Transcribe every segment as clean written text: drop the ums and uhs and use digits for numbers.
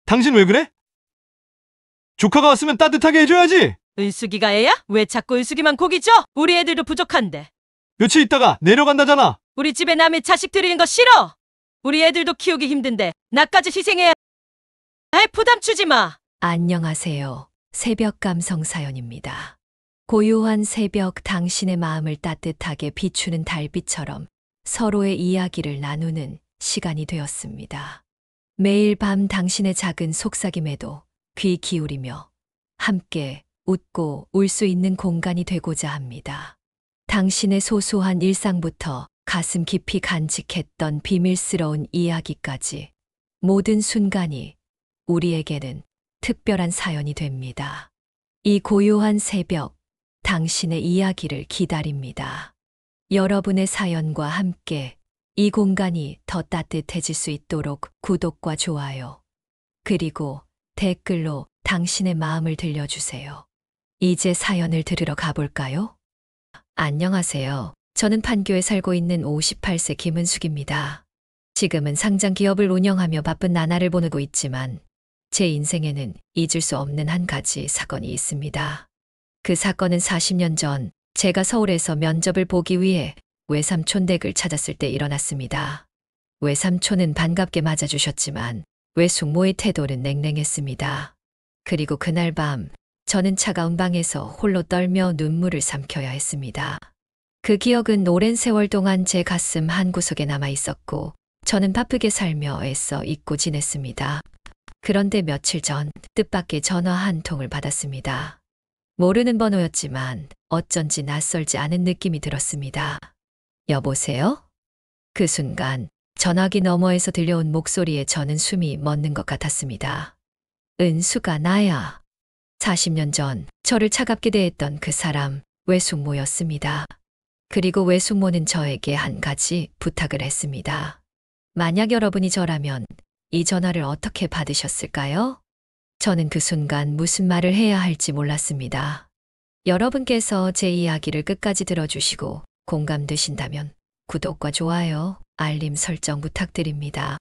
당신 왜 그래? 조카가 왔으면 따뜻하게 해줘야지. 은숙이가 애야? 왜 자꾸 은숙이만 고기 줘? 우리 애들도 부족한데. 며칠 있다가 내려간다잖아. 우리 집에 남의 자식 들이는 거 싫어. 우리 애들도 키우기 힘든데 나까지 희생해야 해. 부담 주지 마. 안녕하세요. 새벽 감성 사연입니다. 고요한 새벽 당신의 마음을 따뜻하게 비추는 달빛처럼 서로의 이야기를 나누는 시간이 되었습니다. 매일 밤 당신의 작은 속삭임에도 귀 기울이며 함께 웃고 울 수 있는 공간이 되고자 합니다. 당신의 소소한 일상부터 가슴 깊이 간직했던 비밀스러운 이야기까지 모든 순간이 우리에게는 특별한 사연이 됩니다. 이 고요한 새벽, 당신의 이야기를 기다립니다. 여러분의 사연과 함께 이 공간이 더 따뜻해질 수 있도록 구독과 좋아요, 그리고 댓글로 당신의 마음을 들려주세요. 이제 사연을 들으러 가볼까요? 안녕하세요. 저는 판교에 살고 있는 58세 김은숙입니다. 지금은 상장 기업을 운영하며 바쁜 나날을 보내고 있지만 제 인생에는 잊을 수 없는 한 가지 사건이 있습니다. 그 사건은 40년 전 제가 서울에서 면접을 보기 위해 외삼촌 댁을 찾았을 때 일어났습니다. 외삼촌은 반갑게 맞아주셨지만 외숙모의 태도는 냉랭했습니다. 그리고 그날 밤 저는 차가운 방에서 홀로 떨며 눈물을 삼켜야 했습니다. 그 기억은 오랜 세월 동안 제 가슴 한구석에 남아 있었고 저는 바쁘게 살며 애써 잊고 지냈습니다. 그런데 며칠 전 뜻밖의 전화 한 통을 받았습니다. 모르는 번호였지만 어쩐지 낯설지 않은 느낌이 들었습니다. 여보세요? 그 순간 전화기 너머에서 들려온 목소리에 저는 숨이 멎는 것 같았습니다. 은수가 나야. 40년 전 저를 차갑게 대했던 그 사람, 외숙모였습니다. 그리고 외숙모는 저에게 한 가지 부탁을 했습니다. 만약 여러분이 저라면 이 전화를 어떻게 받으셨을까요? 저는 그 순간 무슨 말을 해야 할지 몰랐습니다. 여러분께서 제 이야기를 끝까지 들어주시고 공감되신다면 구독과 좋아요, 알림 설정 부탁드립니다.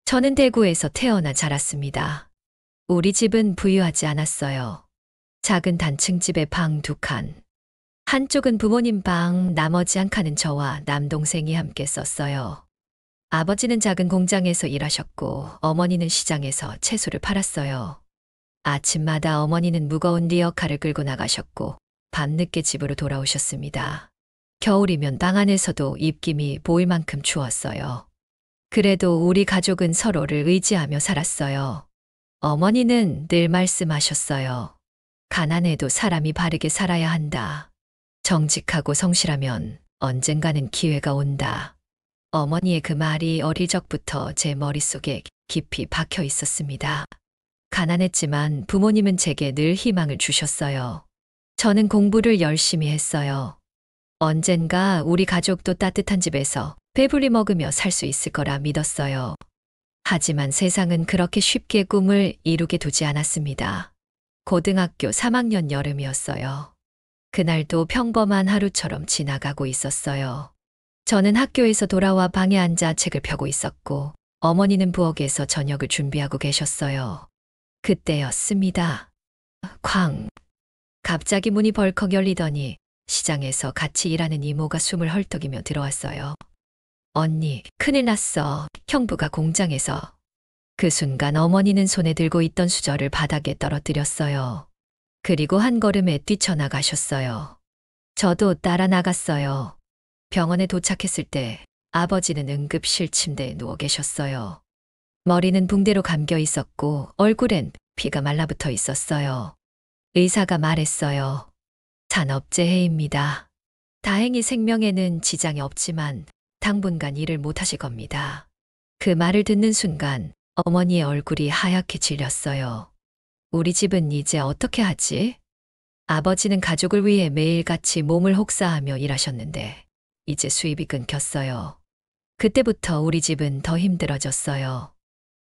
저는 대구에서 태어나 자랐습니다. 우리 집은 부유하지 않았어요. 작은 단층집에 방 2칸. 한쪽은 부모님 방, 나머지 한 칸은 저와 남동생이 함께 썼어요. 아버지는 작은 공장에서 일하셨고 어머니는 시장에서 채소를 팔았어요. 아침마다 어머니는 무거운 리어카를 끌고 나가셨고 밤늦게 집으로 돌아오셨습니다. 겨울이면 방 안에서도 입김이 보일 만큼 추웠어요. 그래도 우리 가족은 서로를 의지하며 살았어요. 어머니는 늘 말씀하셨어요. 가난해도 사람이 바르게 살아야 한다. 정직하고 성실하면 언젠가는 기회가 온다. 어머니의 그 말이 어릴 적부터 제 머릿속에 깊이 박혀 있었습니다. 가난했지만 부모님은 제게 늘 희망을 주셨어요. 저는 공부를 열심히 했어요. 언젠가 우리 가족도 따뜻한 집에서 배불리 먹으며 살 수 있을 거라 믿었어요. 하지만 세상은 그렇게 쉽게 꿈을 이루게 두지 않았습니다. 고등학교 3학년 여름이었어요. 그날도 평범한 하루처럼 지나가고 있었어요. 저는 학교에서 돌아와 방에 앉아 책을 펴고 있었고 어머니는 부엌에서 저녁을 준비하고 계셨어요. 그때였습니다. 쾅! 갑자기 문이 벌컥 열리더니 시장에서 같이 일하는 이모가 숨을 헐떡이며 들어왔어요. 언니, 큰일 났어. 형부가 공장에서. 그 순간 어머니는 손에 들고 있던 수저를 바닥에 떨어뜨렸어요. 그리고 한 걸음에 뛰쳐나가셨어요. 저도 따라 나갔어요. 병원에 도착했을 때 아버지는 응급실 침대에 누워 계셨어요. 머리는 붕대로 감겨 있었고 얼굴엔 피가 말라붙어 있었어요. 의사가 말했어요. 산업재해입니다. 다행히 생명에는 지장이 없지만 당분간 일을 못하실 겁니다. 그 말을 듣는 순간 어머니의 얼굴이 하얗게 질렸어요. 우리 집은 이제 어떻게 하지? 아버지는 가족을 위해 매일같이 몸을 혹사하며 일하셨는데 이제 수입이 끊겼어요. 그때부터 우리 집은 더 힘들어졌어요.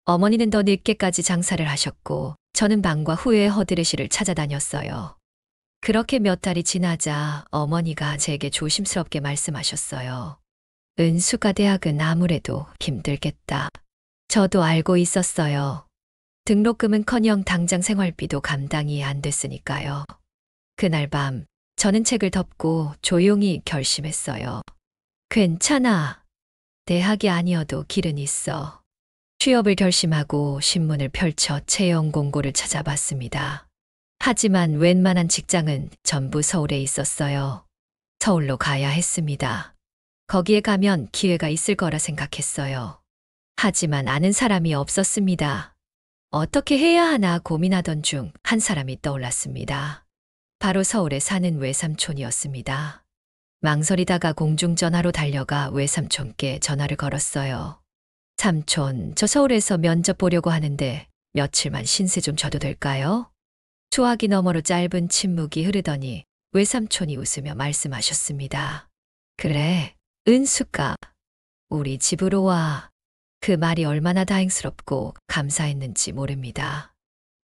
어머니는 더 늦게까지 장사를 하셨고 저는 방과 후에 허드레시를 찾아다녔어요. 그렇게 몇 달이 지나자 어머니가 제게 조심스럽게 말씀하셨어요. 은수가 대학은 아무래도 힘들겠다. 저도 알고 있었어요. 등록금은커녕 당장 생활비도 감당이 안 됐으니까요. 그날 밤 저는 책을 덮고 조용히 결심했어요. 괜찮아. 대학이 아니어도 길은 있어. 취업을 결심하고 신문을 펼쳐 채용 공고를 찾아봤습니다. 하지만 웬만한 직장은 전부 서울에 있었어요. 서울로 가야 했습니다. 거기에 가면 기회가 있을 거라 생각했어요. 하지만 아는 사람이 없었습니다. 어떻게 해야 하나 고민하던 중 한 사람이 떠올랐습니다. 바로 서울에 사는 외삼촌이었습니다. 망설이다가 공중전화로 달려가 외삼촌께 전화를 걸었어요. 삼촌, 저 서울에서 면접 보려고 하는데 며칠만 신세 좀 져도 될까요? 수화기 너머로 짧은 침묵이 흐르더니 외삼촌이 웃으며 말씀하셨습니다. 그래, 은수가 우리 집으로 와. 그 말이 얼마나 다행스럽고 감사했는지 모릅니다.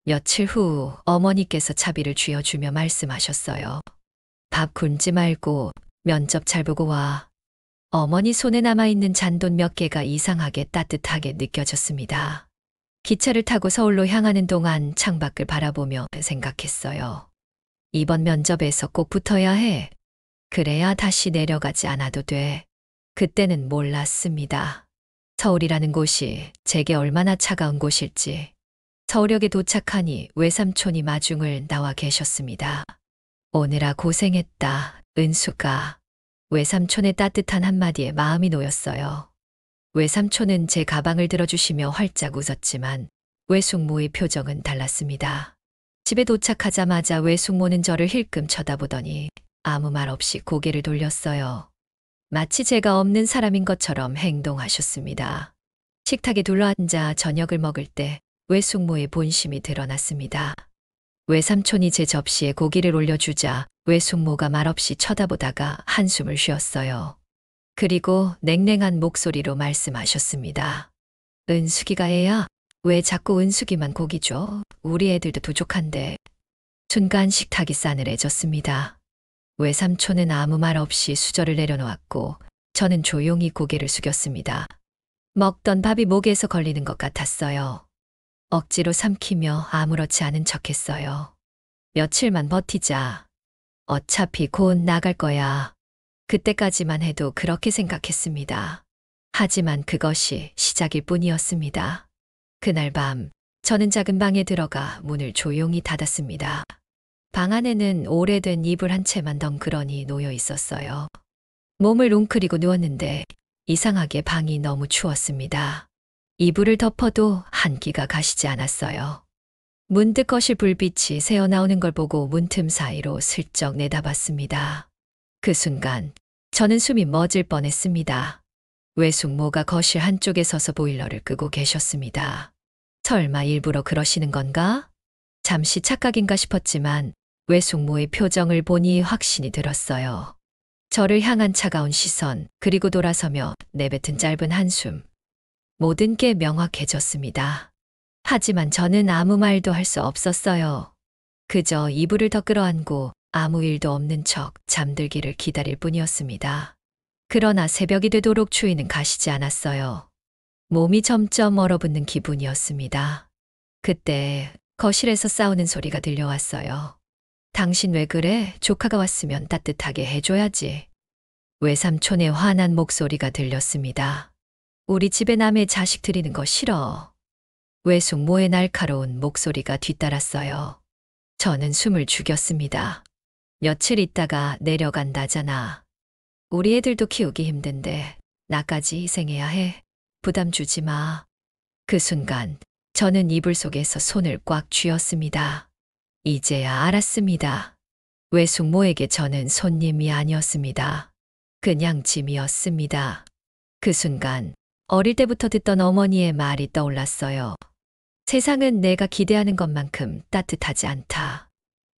며칠 후 어머니께서 차비를 쥐어주며 말씀하셨어요. 밥 굶지 말고 면접 잘 보고 와. 어머니 손에 남아있는 잔돈 몇 개가 이상하게 따뜻하게 느껴졌습니다. 기차를 타고 서울로 향하는 동안 창밖을 바라보며 생각했어요. 이번 면접에서 꼭 붙어야 해. 그래야 다시 내려가지 않아도 돼. 그때는 몰랐습니다. 서울이라는 곳이 제게 얼마나 차가운 곳일지. 서울역에 도착하니 외삼촌이 마중을 나와 계셨습니다. 오느라 고생했다, 은수가. 외삼촌의 따뜻한 한마디에 마음이 놓였어요. 외삼촌은 제 가방을 들어주시며 활짝 웃었지만 외숙모의 표정은 달랐습니다. 집에 도착하자마자 외숙모는 저를 힐끔 쳐다보더니 아무 말 없이 고개를 돌렸어요. 마치 제가 없는 사람인 것처럼 행동하셨습니다. 식탁에 둘러앉아 저녁을 먹을 때 외숙모의 본심이 드러났습니다. 외삼촌이 제 접시에 고기를 올려주자 외숙모가 말없이 쳐다보다가 한숨을 쉬었어요. 그리고 냉랭한 목소리로 말씀하셨습니다. 은숙이가 애야? 왜 자꾸 은숙이만 고기 줘? 우리 애들도 부족한데. 순간 식탁이 싸늘해졌습니다. 외삼촌은 아무 말 없이 수저를 내려놓았고 저는 조용히 고개를 숙였습니다. 먹던 밥이 목에서 걸리는 것 같았어요. 억지로 삼키며 아무렇지 않은 척했어요. 며칠만 버티자. 어차피 곧 나갈 거야. 그때까지만 해도 그렇게 생각했습니다. 하지만 그것이 시작일 뿐이었습니다. 그날 밤 저는 작은 방에 들어가 문을 조용히 닫았습니다. 방 안에는 오래된 이불 한 채만 덩그러니 놓여 있었어요. 몸을 웅크리고 누웠는데 이상하게 방이 너무 추웠습니다. 이불을 덮어도 한기가 가시지 않았어요. 문득 거실 불빛이 새어나오는 걸 보고 문틈 사이로 슬쩍 내다봤습니다. 그 순간 저는 숨이 멎을 뻔했습니다. 외숙모가 거실 한쪽에 서서 보일러를 끄고 계셨습니다. 설마 일부러 그러시는 건가? 잠시 착각인가 싶었지만 외숙모의 표정을 보니 확신이 들었어요. 저를 향한 차가운 시선, 그리고 돌아서며 내뱉은 짧은 한숨. 모든 게 명확해졌습니다. 하지만 저는 아무 말도 할 수 없었어요. 그저 이불을 더 끌어안고 아무 일도 없는 척 잠들기를 기다릴 뿐이었습니다. 그러나 새벽이 되도록 추위는 가시지 않았어요. 몸이 점점 얼어붙는 기분이었습니다. 그때 거실에서 싸우는 소리가 들려왔어요. 당신 왜 그래? 조카가 왔으면 따뜻하게 해줘야지. 외삼촌의 화난 목소리가 들렸습니다. 우리 집에 남의 자식 들이는 거 싫어. 외숙모의 날카로운 목소리가 뒤따랐어요. 저는 숨을 죽였습니다. 며칠 있다가 내려간다잖아. 우리 애들도 키우기 힘든데 나까지 희생해야 해. 부담 주지 마. 그 순간 저는 이불 속에서 손을 꽉 쥐었습니다. 이제야 알았습니다. 외숙모에게 저는 손님이 아니었습니다. 그냥 짐이었습니다. 그 순간 어릴 때부터 듣던 어머니의 말이 떠올랐어요. 세상은 내가 기대하는 것만큼 따뜻하지 않다.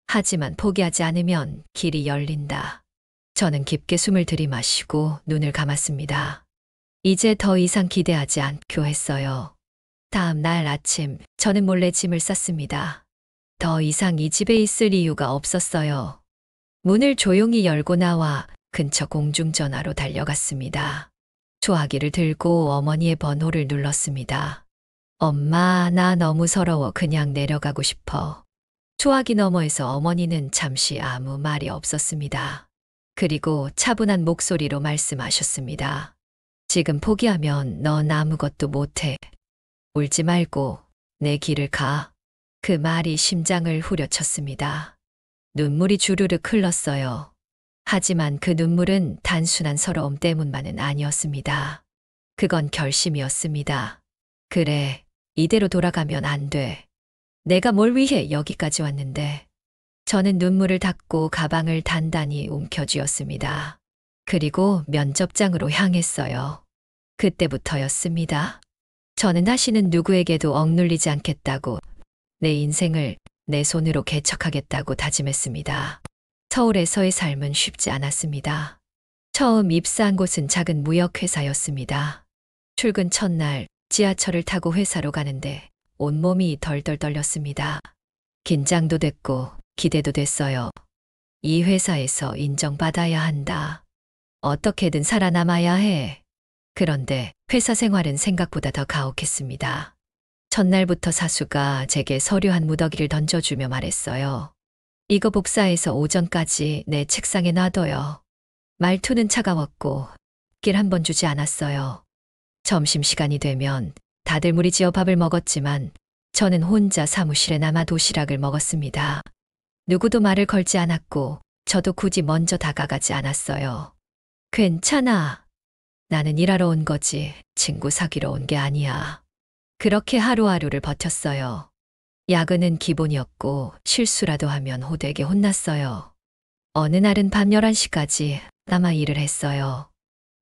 하지만 포기하지 않으면 길이 열린다. 저는 깊게 숨을 들이마시고 눈을 감았습니다. 이제 더 이상 기대하지 않기로 했어요. 다음 날 아침 저는 몰래 짐을 쌌습니다. 더 이상 이 집에 있을 이유가 없었어요. 문을 조용히 열고 나와 근처 공중전화로 달려갔습니다. 수화기를 들고 어머니의 번호를 눌렀습니다. 엄마, 나 너무 서러워. 그냥 내려가고 싶어. 소화기 너머에서 어머니는 잠시 아무 말이 없었습니다. 그리고 차분한 목소리로 말씀하셨습니다. 지금 포기하면 넌 아무것도 못해. 울지 말고 내 길을 가. 그 말이 심장을 후려쳤습니다. 눈물이 주르륵 흘렀어요. 하지만 그 눈물은 단순한 서러움 때문만은 아니었습니다. 그건 결심이었습니다. 그래, 이대로 돌아가면 안 돼. 내가 뭘 위해 여기까지 왔는데. 저는 눈물을 닦고 가방을 단단히 움켜쥐었습니다. 그리고 면접장으로 향했어요. 그때부터였습니다. 저는 다시는 누구에게도 억눌리지 않겠다고, 내 인생을 내 손으로 개척하겠다고 다짐했습니다. 서울에서의 삶은 쉽지 않았습니다. 처음 입사한 곳은 작은 무역회사였습니다. 출근 첫날 지하철을 타고 회사로 가는데 온몸이 덜덜 떨렸습니다. 긴장도 됐고 기대도 됐어요. 이 회사에서 인정받아야 한다. 어떻게든 살아남아야 해. 그런데 회사 생활은 생각보다 더 가혹했습니다. 첫날부터 사수가 제게 서류 한 무더기를 던져주며 말했어요. 이거 복사해서 오전까지 내 책상에 놔둬요. 말투는 차가웠고 길 한 번 주지 않았어요. 점심시간이 되면 다들 무리지어 밥을 먹었지만 저는 혼자 사무실에 남아 도시락을 먹었습니다. 누구도 말을 걸지 않았고 저도 굳이 먼저 다가가지 않았어요. 괜찮아. 나는 일하러 온 거지 친구 사귀러 온 게 아니야. 그렇게 하루하루를 버텼어요. 야근은 기본이었고 실수라도 하면 호되게 혼났어요. 어느 날은 밤 11시까지 남아 일을 했어요.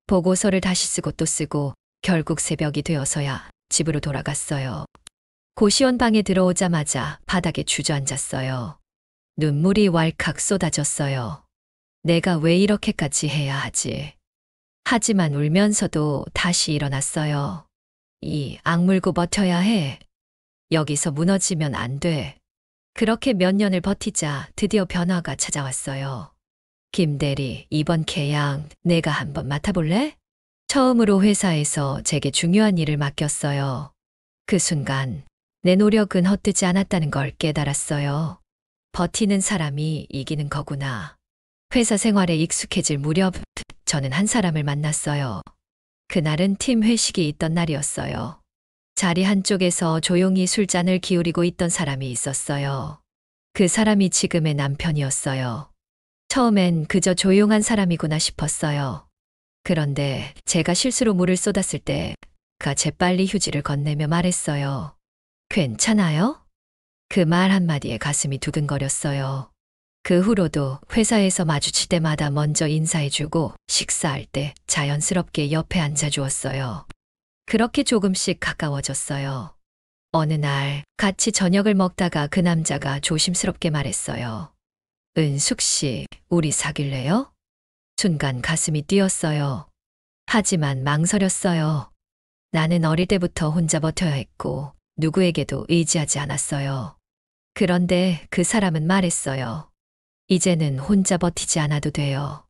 보고서를 다시 쓰고 또 쓰고 결국 새벽이 되어서야 집으로 돌아갔어요. 고시원 방에 들어오자마자 바닥에 주저앉았어요. 눈물이 왈칵 쏟아졌어요. 내가 왜 이렇게까지 해야 하지? 하지만 울면서도 다시 일어났어요. 이 악물고 버텨야 해. 여기서 무너지면 안 돼. 그렇게 몇 년을 버티자 드디어 변화가 찾아왔어요. 김대리, 이번 계약 내가 한번 맡아볼래? 처음으로 회사에서 제게 중요한 일을 맡겼어요. 그 순간 내 노력은 헛되지 않았다는 걸 깨달았어요. 버티는 사람이 이기는 거구나. 회사 생활에 익숙해질 무렵 저는 한 사람을 만났어요. 그날은 팀 회식이 있던 날이었어요. 자리 한쪽에서 조용히 술잔을 기울이고 있던 사람이 있었어요. 그 사람이 지금의 남편이었어요. 처음엔 그저 조용한 사람이구나 싶었어요. 그런데 제가 실수로 물을 쏟았을 때 그가 재빨리 휴지를 건네며 말했어요. 괜찮아요? 그 말 한마디에 가슴이 두근거렸어요. 그 후로도 회사에서 마주칠 때마다 먼저 인사해주고 식사할 때 자연스럽게 옆에 앉아주었어요. 그렇게 조금씩 가까워졌어요. 어느 날 같이 저녁을 먹다가 그 남자가 조심스럽게 말했어요. 은숙 씨, 우리 사귈래요? 순간 가슴이 뛰었어요. 하지만 망설였어요. 나는 어릴 때부터 혼자 버텨야 했고 누구에게도 의지하지 않았어요. 그런데 그 사람은 말했어요. 이제는 혼자 버티지 않아도 돼요.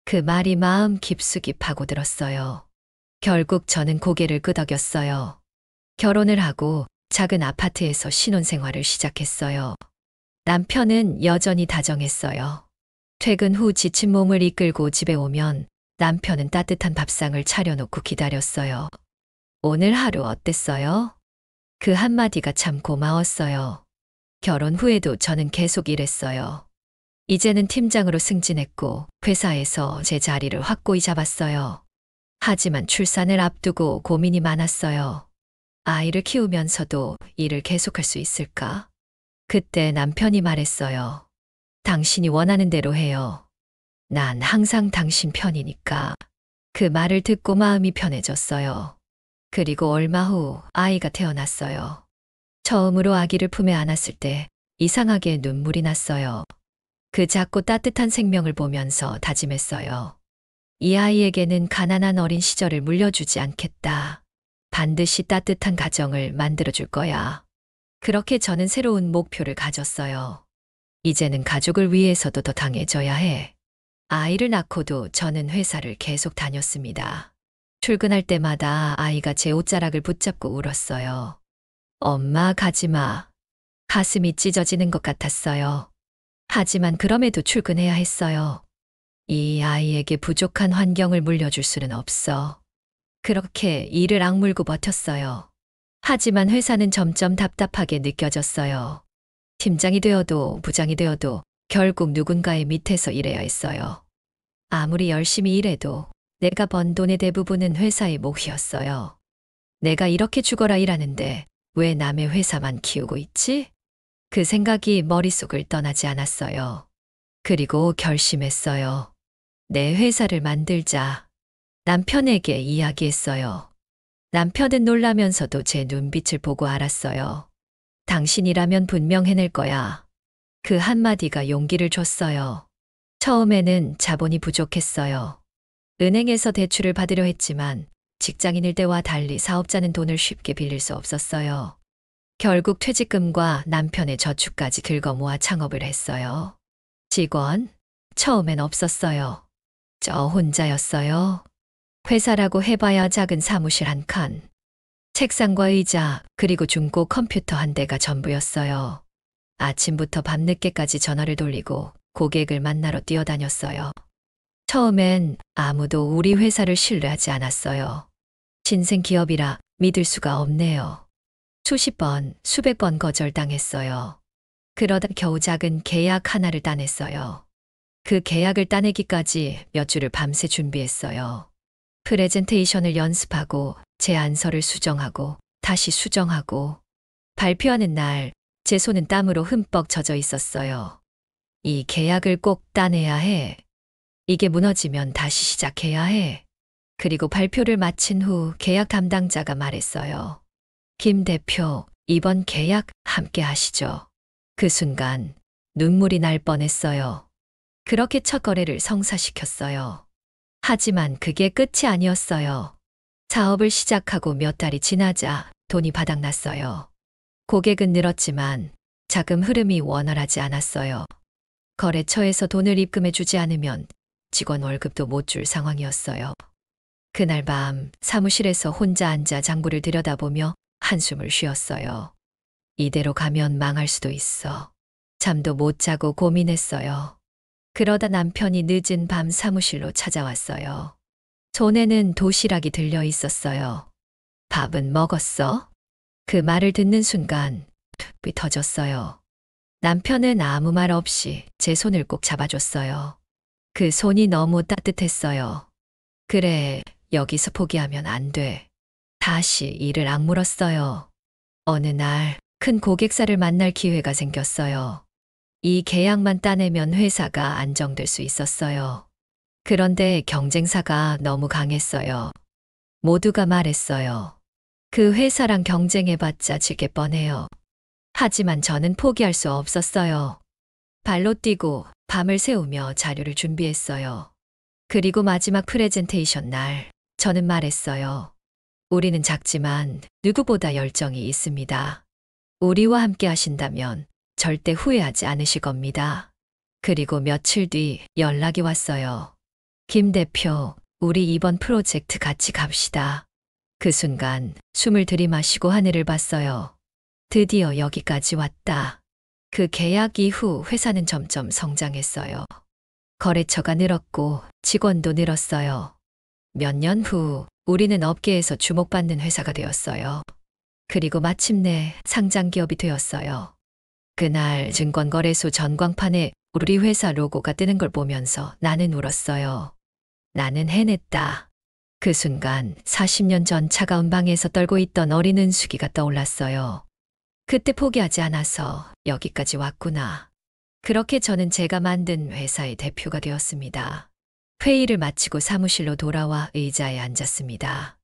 그 말이 마음 깊숙이 파고들었어요. 결국 저는 고개를 끄덕였어요. 결혼을 하고 작은 아파트에서 신혼생활을 시작했어요. 남편은 여전히 다정했어요. 퇴근 후 지친 몸을 이끌고 집에 오면 남편은 따뜻한 밥상을 차려놓고 기다렸어요. 오늘 하루 어땠어요? 그 한마디가 참 고마웠어요. 결혼 후에도 저는 계속 일했어요. 이제는 팀장으로 승진했고 회사에서 제 자리를 확고히 잡았어요. 하지만 출산을 앞두고 고민이 많았어요. 아이를 키우면서도 일을 계속할 수 있을까? 그때 남편이 말했어요. 당신이 원하는 대로 해요. 난 항상 당신 편이니까. 그 말을 듣고 마음이 편해졌어요. 그리고 얼마 후 아이가 태어났어요. 처음으로 아기를 품에 안았을 때 이상하게 눈물이 났어요. 그 작고 따뜻한 생명을 보면서 다짐했어요. 이 아이에게는 가난한 어린 시절을 물려주지 않겠다. 반드시 따뜻한 가정을 만들어줄 거야. 그렇게 저는 새로운 목표를 가졌어요. 이제는 가족을 위해서도 더 강해져야 해. 아이를 낳고도 저는 회사를 계속 다녔습니다. 출근할 때마다 아이가 제 옷자락을 붙잡고 울었어요. 엄마 가지 마. 가슴이 찢어지는 것 같았어요. 하지만 그럼에도 출근해야 했어요. 이 아이에게 부족한 환경을 물려줄 수는 없어. 그렇게 이를 악물고 버텼어요. 하지만 회사는 점점 답답하게 느껴졌어요. 팀장이 되어도 부장이 되어도 결국 누군가의 밑에서 일해야 했어요. 아무리 열심히 일해도 내가 번 돈의 대부분은 회사의 몫이었어요. 내가 이렇게 죽어라 일하는데 왜 남의 회사만 키우고 있지? 그 생각이 머릿속을 떠나지 않았어요. 그리고 결심했어요. 내 회사를 만들자. 남편에게 이야기했어요. 남편은 놀라면서도 제 눈빛을 보고 알았어요. 당신이라면 분명 해낼 거야. 그 한마디가 용기를 줬어요. 처음에는 자본이 부족했어요. 은행에서 대출을 받으려 했지만 직장인일 때와 달리 사업자는 돈을 쉽게 빌릴 수 없었어요. 결국 퇴직금과 남편의 저축까지 긁어 모아 창업을 했어요. 직원? 처음엔 없었어요. 저 혼자였어요. 회사라고 해봐야 작은 사무실 한 칸. 책상과 의자, 그리고 중고 컴퓨터 한 대가 전부였어요. 아침부터 밤늦게까지 전화를 돌리고 고객을 만나러 뛰어다녔어요. 처음엔 아무도 우리 회사를 신뢰하지 않았어요. 신생 기업이라 믿을 수가 없네요. 수십 번, 수백 번 거절당했어요. 그러다 겨우 작은 계약 하나를 따냈어요. 그 계약을 따내기까지 몇 주를 밤새 준비했어요. 프레젠테이션을 연습하고 제안서를 수정하고 다시 수정하고 발표하는 날 제 손은 땀으로 흠뻑 젖어 있었어요. 이 계약을 꼭 따내야 해. 이게 무너지면 다시 시작해야 해. 그리고 발표를 마친 후 계약 담당자가 말했어요. 김 대표, 이번 계약 함께 하시죠. 그 순간 눈물이 날 뻔했어요. 그렇게 첫 거래를 성사시켰어요. 하지만 그게 끝이 아니었어요. 사업을 시작하고 몇 달이 지나자 돈이 바닥났어요. 고객은 늘었지만 자금 흐름이 원활하지 않았어요. 거래처에서 돈을 입금해 주지 않으면 직원 월급도 못 줄 상황이었어요. 그날 밤 사무실에서 혼자 앉아 장부를 들여다보며 한숨을 쉬었어요. 이대로 가면 망할 수도 있어. 잠도 못 자고 고민했어요. 그러다 남편이 늦은 밤 사무실로 찾아왔어요. 손에는 도시락이 들려 있었어요. 밥은 먹었어? 그 말을 듣는 순간 툭이 터졌어요. 남편은 아무 말 없이 제 손을 꼭 잡아줬어요. 그 손이 너무 따뜻했어요. 그래, 여기서 포기하면 안 돼. 다시 이를 악물었어요. 어느 날 큰 고객사를 만날 기회가 생겼어요. 이 계약만 따내면 회사가 안정될 수 있었어요. 그런데 경쟁사가 너무 강했어요. 모두가 말했어요. 그 회사랑 경쟁해봤자 지게 뻔해요. 하지만 저는 포기할 수 없었어요. 발로 뛰고 밤을 새우며 자료를 준비했어요. 그리고 마지막 프레젠테이션 날 저는 말했어요. 우리는 작지만 누구보다 열정이 있습니다. 우리와 함께 하신다면 절대 후회하지 않으실 겁니다. 그리고 며칠 뒤 연락이 왔어요. 김 대표, 우리 이번 프로젝트 같이 갑시다. 그 순간 숨을 들이마시고 하늘을 봤어요. 드디어 여기까지 왔다. 그 계약 이후 회사는 점점 성장했어요. 거래처가 늘었고 직원도 늘었어요. 몇 년 후 우리는 업계에서 주목받는 회사가 되었어요. 그리고 마침내 상장 기업이 되었어요. 그날 증권거래소 전광판에 우리 회사 로고가 뜨는 걸 보면서 나는 울었어요. 나는 해냈다. 그 순간 40년 전 차가운 방에서 떨고 있던 어린 은숙이가 떠올랐어요. 그때 포기하지 않아서 여기까지 왔구나. 그렇게 저는 제가 만든 회사의 대표가 되었습니다. 회의를 마치고 사무실로 돌아와 의자에 앉았습니다.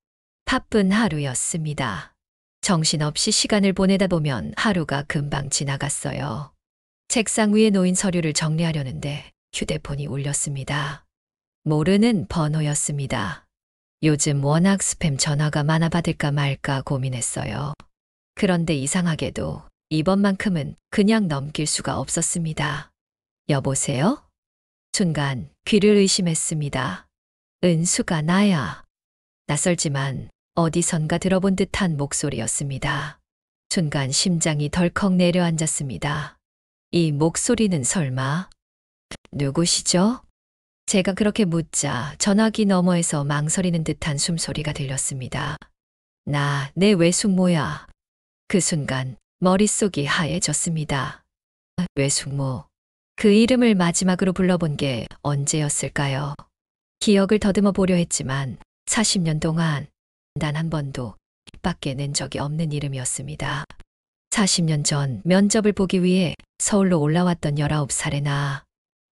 바쁜 하루였습니다. 정신없이 시간을 보내다 보면 하루가 금방 지나갔어요. 책상 위에 놓인 서류를 정리하려는데 휴대폰이 울렸습니다. 모르는 번호였습니다. 요즘 워낙 스팸 전화가 많아 받을까 말까 고민했어요. 그런데 이상하게도 이번만큼은 그냥 넘길 수가 없었습니다. 여보세요? 순간 귀를 의심했습니다. 은수가 나야. 낯설지만 어디선가 들어본 듯한 목소리였습니다. 순간 심장이 덜컥 내려앉았습니다. 이 목소리는 설마 누구시죠? 제가 그렇게 묻자 전화기 너머에서 망설이는 듯한 숨소리가 들렸습니다. 내 외숙모야. 그 순간 머릿속이 하얘졌습니다. 외숙모. 그 이름을 마지막으로 불러본 게 언제였을까요? 기억을 더듬어 보려 했지만 40년 동안 단 한 번도 입 밖에 낸 적이 없는 이름이었습니다. 40년 전 면접을 보기 위해 서울로 올라왔던 19살의 나.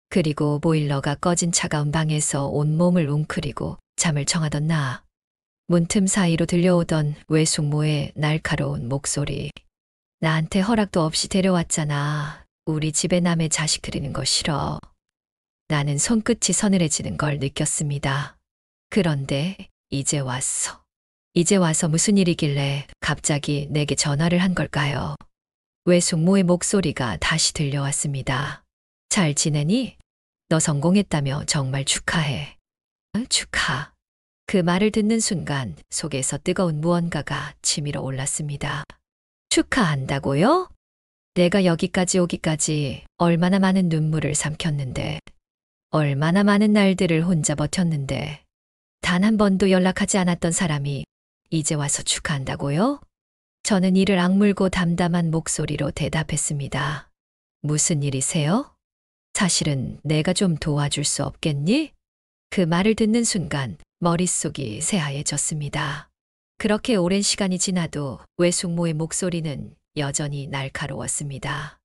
그리고 보일러가 꺼진 차가운 방에서 온몸을 웅크리고 잠을 청하던 나. 문틈 사이로 들려오던 외숙모의 날카로운 목소리. 나한테 허락도 없이 데려왔잖아. 우리 집에 남의 자식 들이는 거 싫어. 나는 손끝이 서늘해지는 걸 느꼈습니다. 그런데 이제 왔어. 이제 와서 무슨 일이길래 갑자기 내게 전화를 한 걸까요? 외숙모의 목소리가 다시 들려왔습니다. 잘 지내니? 너 성공했다며 정말 축하해. 축하. 그 말을 듣는 순간 속에서 뜨거운 무언가가 치밀어 올랐습니다. 축하한다고요? 내가 여기까지 오기까지 얼마나 많은 눈물을 삼켰는데, 얼마나 많은 날들을 혼자 버텼는데, 단 한 번도 연락하지 않았던 사람이 이제 와서 축하한다고요? 저는 이를 악물고 담담한 목소리로 대답했습니다. 무슨 일이세요? 사실은 내가 좀 도와줄 수 없겠니? 그 말을 듣는 순간 머릿속이 새하얘졌습니다. 그렇게 오랜 시간이 지나도 외숙모의 목소리는 여전히 날카로웠습니다.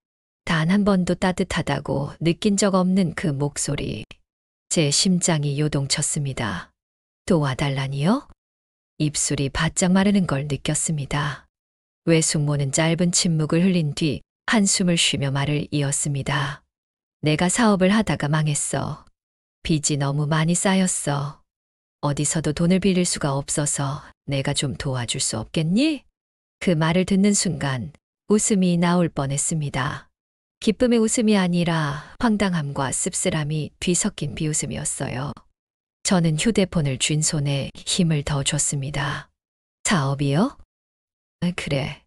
단 한 번도 따뜻하다고 느낀 적 없는 그 목소리. 제 심장이 요동쳤습니다. 도와달라니요? 입술이 바짝 마르는 걸 느꼈습니다. 외숙모는 짧은 침묵을 흘린 뒤 한숨을 쉬며 말을 이었습니다. 내가 사업을 하다가 망했어. 빚이 너무 많이 쌓였어. 어디서도 돈을 빌릴 수가 없어서 내가 좀 도와줄 수 없겠니? 그 말을 듣는 순간 웃음이 나올 뻔했습니다. 기쁨의 웃음이 아니라 황당함과 씁쓸함이 뒤섞인 비웃음이었어요. 저는 휴대폰을 쥔 손에 힘을 더 줬습니다. 사업이요? 그래.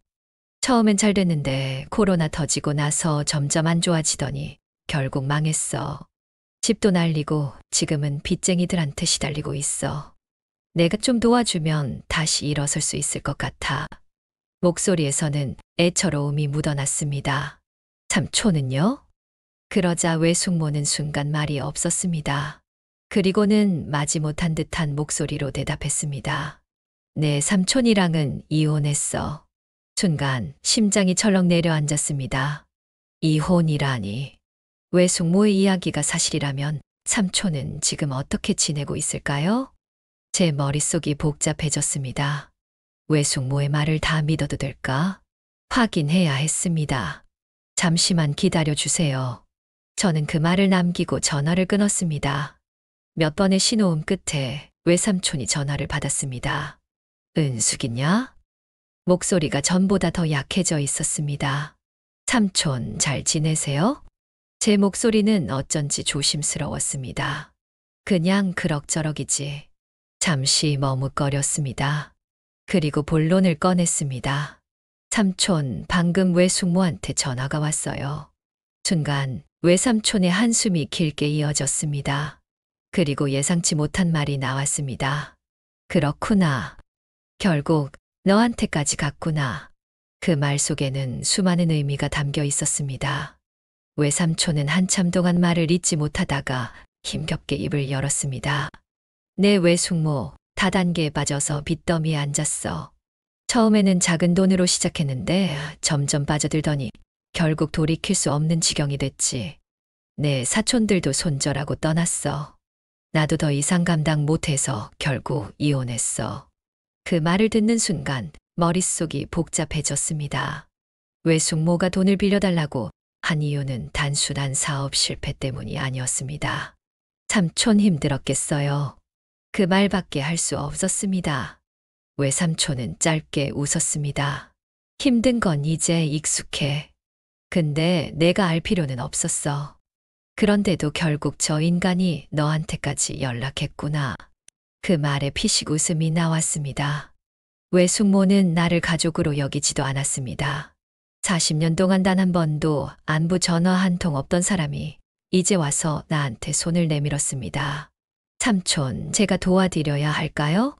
처음엔 잘 됐는데 코로나 터지고 나서 점점 안 좋아지더니 결국 망했어. 집도 날리고 지금은 빚쟁이들한테 시달리고 있어. 내가 좀 도와주면 다시 일어설 수 있을 것 같아. 목소리에서는 애처로움이 묻어났습니다. 삼촌은요? 그러자 외숙모는 순간 말이 없었습니다. 그리고는 마지못한 듯한 목소리로 대답했습니다. 내 삼촌이랑은 이혼했어. 순간 심장이 철렁 내려앉았습니다. 이혼이라니. 외숙모의 이야기가 사실이라면 삼촌은 지금 어떻게 지내고 있을까요? 제 머릿속이 복잡해졌습니다. 외숙모의 말을 다 믿어도 될까? 확인해야 했습니다. 잠시만 기다려주세요. 저는 그 말을 남기고 전화를 끊었습니다. 몇 번의 신호음 끝에 외삼촌이 전화를 받았습니다. 은숙이냐? 목소리가 전보다 더 약해져 있었습니다. 삼촌 잘 지내세요? 제 목소리는 어쩐지 조심스러웠습니다. 그냥 그럭저럭이지. 잠시 머뭇거렸습니다. 그리고 본론을 꺼냈습니다. 삼촌, 방금 외숙모한테 전화가 왔어요. 순간 외삼촌의 한숨이 길게 이어졌습니다. 그리고 예상치 못한 말이 나왔습니다. 그렇구나. 결국 너한테까지 갔구나. 그 말 속에는 수많은 의미가 담겨 있었습니다. 외삼촌은 한참 동안 말을 잇지 못하다가 힘겹게 입을 열었습니다. 내 외숙모, 다단계에 빠져서 빚더미에 앉았어. 처음에는 작은 돈으로 시작했는데 점점 빠져들더니 결국 돌이킬 수 없는 지경이 됐지. 내 사촌들도 손절하고 떠났어. 나도 더 이상 감당 못해서 결국 이혼했어. 그 말을 듣는 순간 머릿속이 복잡해졌습니다. 외숙모가 돈을 빌려달라고 한 이유는 단순한 사업 실패 때문이 아니었습니다. 삼촌 힘들었겠어요. 그 말밖에 할 수 없었습니다. 외삼촌은 짧게 웃었습니다. 힘든 건 이제 익숙해. 근데 내가 알 필요는 없었어. 그런데도 결국 저 인간이 너한테까지 연락했구나. 그 말에 피식 웃음이 나왔습니다. 외숙모는 나를 가족으로 여기지도 않았습니다. 40년 동안 단 한 번도 안부 전화 한 통 없던 사람이 이제 와서 나한테 손을 내밀었습니다. 삼촌, 제가 도와드려야 할까요?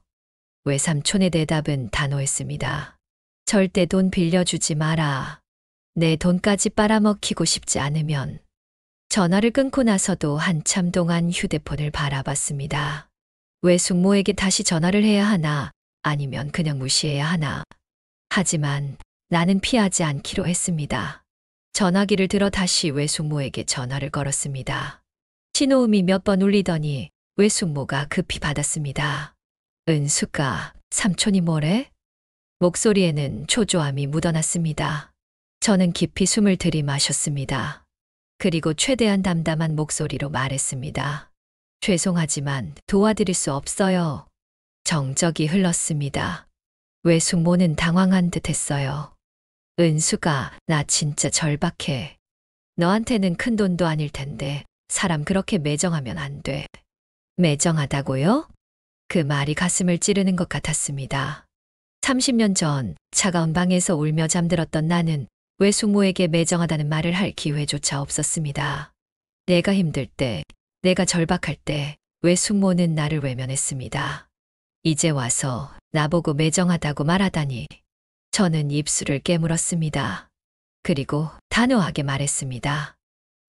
외삼촌의 대답은 단호했습니다. 절대 돈 빌려주지 마라. 내 돈까지 빨아먹히고 싶지 않으면. 전화를 끊고 나서도 한참 동안 휴대폰을 바라봤습니다. 외숙모에게 다시 전화를 해야 하나, 아니면 그냥 무시해야 하나. 하지만 나는 피하지 않기로 했습니다. 전화기를 들어 다시 외숙모에게 전화를 걸었습니다. 신호음이 몇 번 울리더니 외숙모가 급히 받았습니다. 은수가, 삼촌이 뭐래? 목소리에는 초조함이 묻어났습니다. 저는 깊이 숨을 들이마셨습니다. 그리고 최대한 담담한 목소리로 말했습니다. 죄송하지만 도와드릴 수 없어요. 정적이 흘렀습니다. 외숙모는 당황한 듯 했어요. 은수가, 나 진짜 절박해. 너한테는 큰 돈도 아닐 텐데 사람 그렇게 매정하면 안 돼. 매정하다고요? 그 말이 가슴을 찌르는 것 같았습니다. 30년 전 차가운 방에서 울며 잠들었던 나는 외숙모에게 매정하다는 말을 할 기회조차 없었습니다. 내가 힘들 때, 내가 절박할 때 외숙모는 나를 외면했습니다. 이제 와서 나보고 매정하다고 말하다니. 저는 입술을 깨물었습니다. 그리고 단호하게 말했습니다.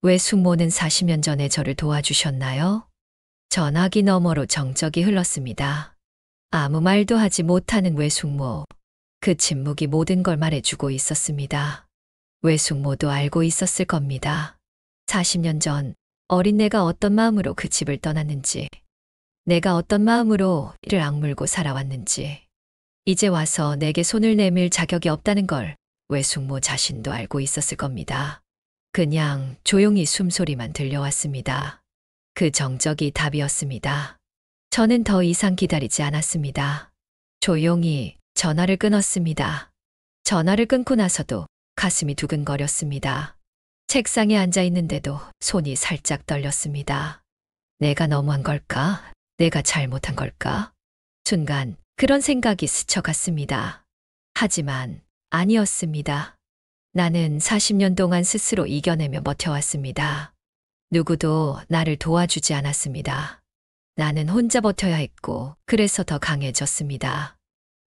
외숙모는 40년 전에 저를 도와주셨나요? 전화기 너머로 정적이 흘렀습니다. 아무 말도 하지 못하는 외숙모. 그 침묵이 모든 걸 말해주고 있었습니다. 외숙모도 알고 있었을 겁니다. 40년 전 어린 내가 어떤 마음으로 그 집을 떠났는지, 내가 어떤 마음으로 이를 악물고 살아왔는지, 이제 와서 내게 손을 내밀 자격이 없다는 걸 외숙모 자신도 알고 있었을 겁니다. 그냥 조용히 숨소리만 들려왔습니다. 그 정적이 답이었습니다. 저는 더 이상 기다리지 않았습니다. 조용히 전화를 끊었습니다. 전화를 끊고 나서도 가슴이 두근거렸습니다. 책상에 앉아 있는데도 손이 살짝 떨렸습니다. 내가 너무한 걸까? 내가 잘못한 걸까? 순간 그런 생각이 스쳐갔습니다. 하지만 아니었습니다. 나는 40년 동안 스스로 이겨내며 버텨왔습니다. 누구도 나를 도와주지 않았습니다. 나는 혼자 버텨야 했고, 그래서 더 강해졌습니다.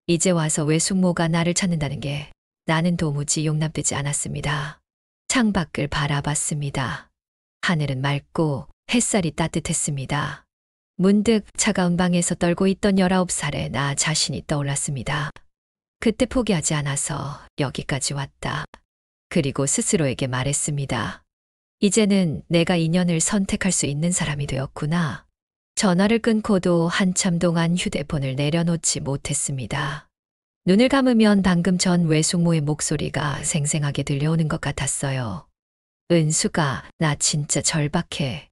이제 와서 외숙모가 나를 찾는다는 게 나는 도무지 용납되지 않았습니다. 창밖을 바라봤습니다. 하늘은 맑고 햇살이 따뜻했습니다. 문득 차가운 방에서 떨고 있던 19살의 나 자신이 떠올랐습니다. 그때 포기하지 않아서 여기까지 왔다. 그리고 스스로에게 말했습니다. 이제는 내가 인연을 선택할 수 있는 사람이 되었구나. 전화를 끊고도 한참 동안 휴대폰을 내려놓지 못했습니다. 눈을 감으면 방금 전 외숙모의 목소리가 생생하게 들려오는 것 같았어요. 은수가, 나 진짜 절박해.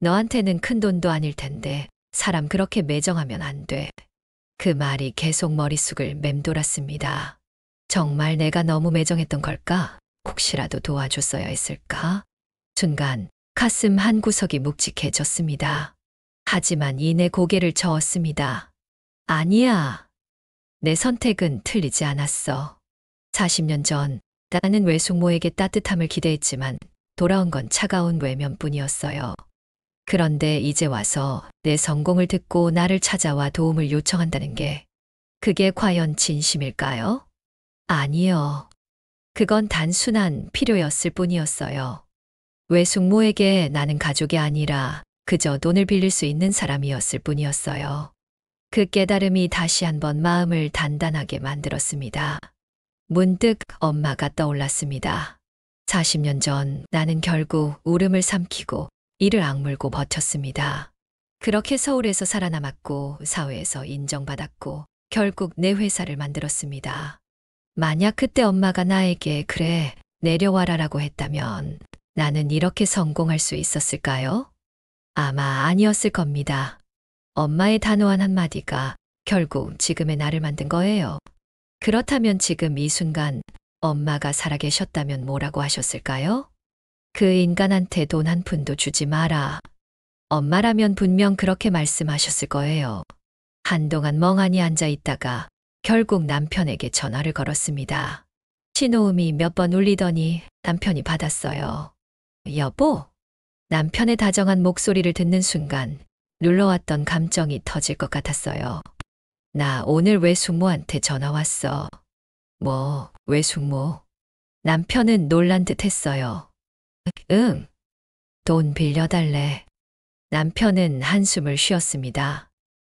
너한테는 큰 돈도 아닐 텐데 사람 그렇게 매정하면 안 돼. 그 말이 계속 머릿속을 맴돌았습니다. 정말 내가 너무 매정했던 걸까? 혹시라도 도와줬어야 했을까? 순간 가슴 한 구석이 묵직해졌습니다. 하지만 이내 고개를 저었습니다. 아니야. 내 선택은 틀리지 않았어. 40년 전 나는 외숙모에게 따뜻함을 기대했지만 돌아온 건 차가운 외면뿐이었어요. 그런데 이제 와서 내 성공을 듣고 나를 찾아와 도움을 요청한다는 게 그게 과연 진심일까요? 아니요. 그건 단순한 필요였을 뿐이었어요. 외숙모에게 나는 가족이 아니라 그저 돈을 빌릴 수 있는 사람이었을 뿐이었어요. 그 깨달음이 다시 한번 마음을 단단하게 만들었습니다. 문득 엄마가 떠올랐습니다. 40년 전 나는 결국 울음을 삼키고 이를 악물고 버텼습니다. 그렇게 서울에서 살아남았고 사회에서 인정받았고 결국 내 회사를 만들었습니다. 만약 그때 엄마가 나에게 그래, 내려와라라고 했다면 나는 이렇게 성공할 수 있었을까요? 아마 아니었을 겁니다. 엄마의 단호한 한마디가 결국 지금의 나를 만든 거예요. 그렇다면 지금 이 순간 엄마가 살아계셨다면 뭐라고 하셨을까요? 그 인간한테 돈 한 푼도 주지 마라. 엄마라면 분명 그렇게 말씀하셨을 거예요. 한동안 멍하니 앉아 있다가 결국 남편에게 전화를 걸었습니다. 신호음이 몇 번 울리더니 남편이 받았어요. 여보? 남편의 다정한 목소리를 듣는 순간 눌러왔던 감정이 터질 것 같았어요. 나 오늘 외숙모한테 전화 왔어. 뭐, 외숙모? 남편은 놀란 듯 했어요. 응. 돈 빌려달래. 남편은 한숨을 쉬었습니다.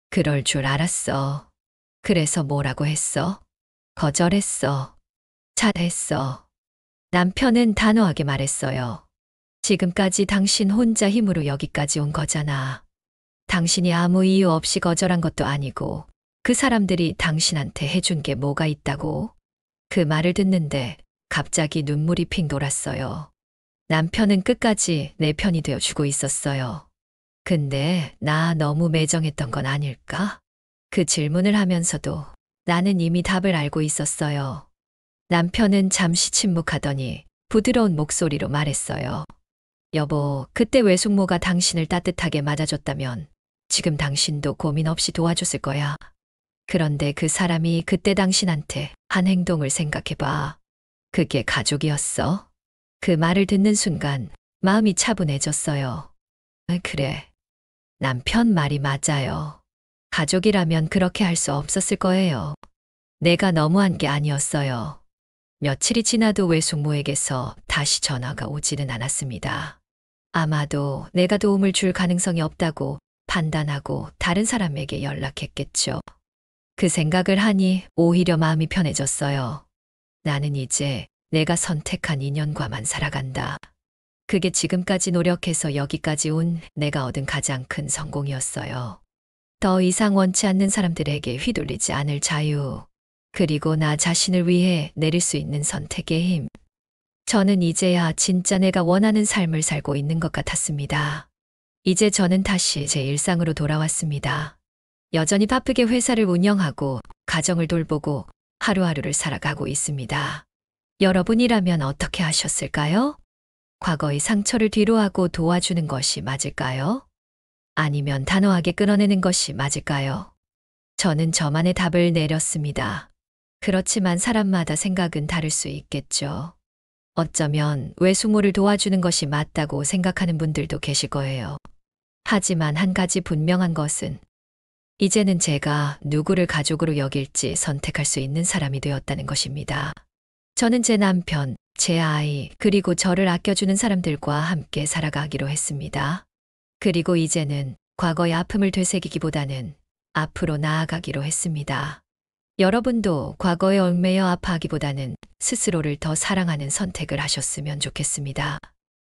그럴 줄 알았어. 그래서 뭐라고 했어? 거절했어. 잘했어. 남편은 단호하게 말했어요. 지금까지 당신 혼자 힘으로 여기까지 온 거잖아. 당신이 아무 이유 없이 거절한 것도 아니고 그 사람들이 당신한테 해준 게 뭐가 있다고? 그 말을 듣는데 갑자기 눈물이 핑 돌았어요. 남편은 끝까지 내 편이 되어주고 있었어요. 근데 나 너무 매정했던 건 아닐까? 그 질문을 하면서도 나는 이미 답을 알고 있었어요. 남편은 잠시 침묵하더니 부드러운 목소리로 말했어요. 여보, 그때 외숙모가 당신을 따뜻하게 맞아줬다면 지금 당신도 고민 없이 도와줬을 거야. 그런데 그 사람이 그때 당신한테 한 행동을 생각해봐. 그게 가족이었어? 그 말을 듣는 순간 마음이 차분해졌어요. 그래. 남편 말이 맞아요. 가족이라면 그렇게 할 수 없었을 거예요. 내가 너무한 게 아니었어요. 며칠이 지나도 외숙모에게서 다시 전화가 오지는 않았습니다. 아마도 내가 도움을 줄 가능성이 없다고 판단하고 다른 사람에게 연락했겠죠. 그 생각을 하니 오히려 마음이 편해졌어요. 나는 이제 내가 선택한 인연과만 살아간다. 그게 지금까지 노력해서 여기까지 온 내가 얻은 가장 큰 성공이었어요. 더 이상 원치 않는 사람들에게 휘둘리지 않을 자유, 그리고 나 자신을 위해 내릴 수 있는 선택의 힘. 저는 이제야 진짜 내가 원하는 삶을 살고 있는 것 같았습니다. 이제 저는 다시 제 일상으로 돌아왔습니다. 여전히 바쁘게 회사를 운영하고 가정을 돌보고 하루하루를 살아가고 있습니다. 여러분이라면 어떻게 하셨을까요? 과거의 상처를 뒤로하고 도와주는 것이 맞을까요? 아니면 단호하게 끊어내는 것이 맞을까요? 저는 저만의 답을 내렸습니다. 그렇지만 사람마다 생각은 다를 수 있겠죠. 어쩌면 외숙모를 도와주는 것이 맞다고 생각하는 분들도 계실 거예요. 하지만 한 가지 분명한 것은 이제는 제가 누구를 가족으로 여길지 선택할 수 있는 사람이 되었다는 것입니다. 저는 제 남편, 제 아이, 그리고 저를 아껴주는 사람들과 함께 살아가기로 했습니다. 그리고 이제는 과거의 아픔을 되새기기보다는 앞으로 나아가기로 했습니다. 여러분도 과거에 얽매여 아파하기보다는 스스로를 더 사랑하는 선택을 하셨으면 좋겠습니다.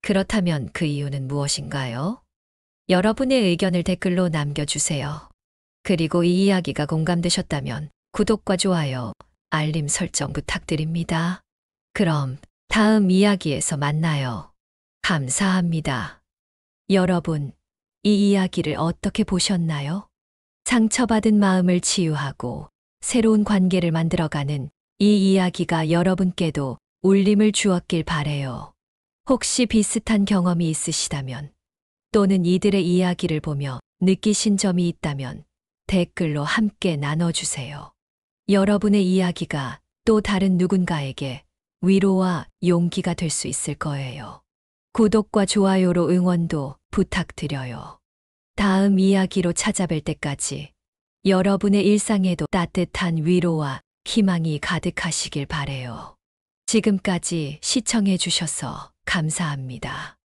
그렇다면 그 이유는 무엇인가요? 여러분의 의견을 댓글로 남겨주세요. 그리고 이 이야기가 공감되셨다면 구독과 좋아요, 알림 설정 부탁드립니다. 그럼 다음 이야기에서 만나요. 감사합니다. 여러분, 이 이야기를 어떻게 보셨나요? 상처받은 마음을 치유하고 새로운 관계를 만들어가는 이 이야기가 여러분께도 울림을 주었길 바래요. 혹시 비슷한 경험이 있으시다면 또는 이들의 이야기를 보며 느끼신 점이 있다면 댓글로 함께 나눠주세요. 여러분의 이야기가 또 다른 누군가에게 위로와 용기가 될 수 있을 거예요. 구독과 좋아요로 응원도 부탁드려요. 다음 이야기로 찾아뵐 때까지 여러분의 일상에도 따뜻한 위로와 희망이 가득하시길 바래요. 지금까지 시청해 주셔서 감사합니다.